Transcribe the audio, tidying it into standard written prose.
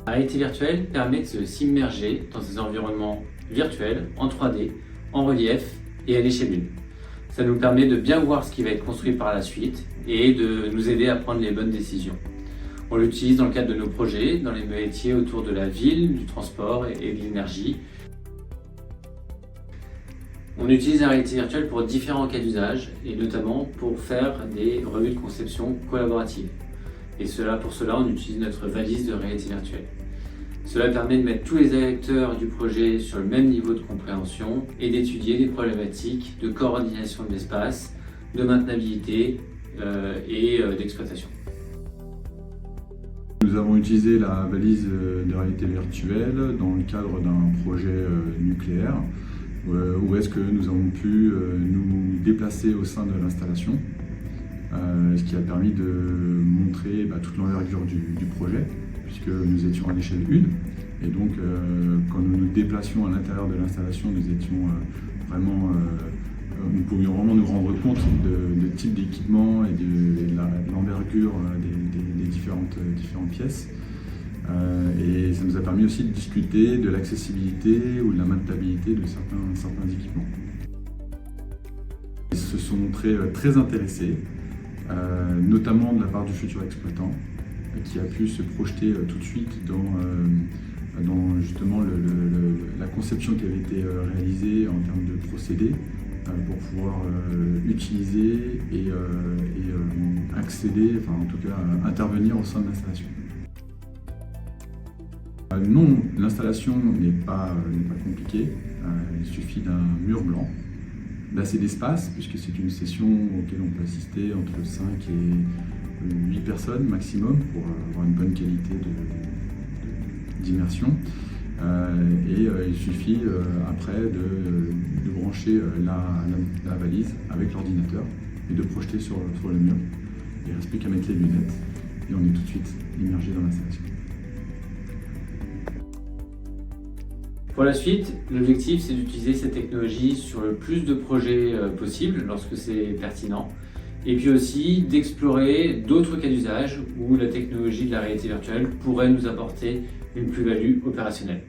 La réalité virtuelle permet de s'immerger dans ces environnements virtuels, en 3D, en relief et à l'échelle 1. Ça nous permet de bien voir ce qui va être construit par la suite et de nous aider à prendre les bonnes décisions. On l'utilise dans le cadre de nos projets, dans les métiers autour de la ville, du transport et de l'énergie. On utilise la réalité virtuelle pour différents cas d'usage et notamment pour faire des revues de conception collaboratives. Et pour cela, on utilise notre valise de réalité virtuelle. Cela permet de mettre tous les acteurs du projet sur le même niveau de compréhension et d'étudier des problématiques de coordination de l'espace, de maintenabilité et d'exploitation. Nous avons utilisé la valise de réalité virtuelle dans le cadre d'un projet nucléaire où est-ce que nous avons pu nous déplacer au sein de l'installation, ce qui a permis de montrer toute l'envergure du projet, puisque nous étions à l'échelle 1. Et donc, quand nous nous déplacions à l'intérieur de l'installation, nous pouvions vraiment nous rendre compte de type d'équipement et de l'envergure des différentes pièces. Et ça nous a permis aussi de discuter de l'accessibilité ou de la maintenabilité de certains équipements. Ils se sont montrés très intéressés, notamment de la part du futur exploitant, qui a pu se projeter tout de suite dans justement la conception qui avait été réalisée en termes de procédés pour pouvoir utiliser et accéder, en tout cas intervenir au sein de l'installation. Non, l'installation n'est pas compliquée, il suffit d'un mur blanc, d'assez d'espace, puisque c'est une session auquel on peut assister entre 5 et 8 personnes maximum pour avoir une bonne qualité d'immersion. Il suffit après de brancher la valise avec l'ordinateur et de projeter sur le mur. Il ne reste plus qu'à mettre les lunettes et on est tout de suite immergé dans l'installation. Pour la suite, l'objectif c'est d'utiliser cette technologie sur le plus de projets possible lorsque c'est pertinent, et puis aussi d'explorer d'autres cas d'usage où la technologie de la réalité virtuelle pourrait nous apporter une plus-value opérationnelle.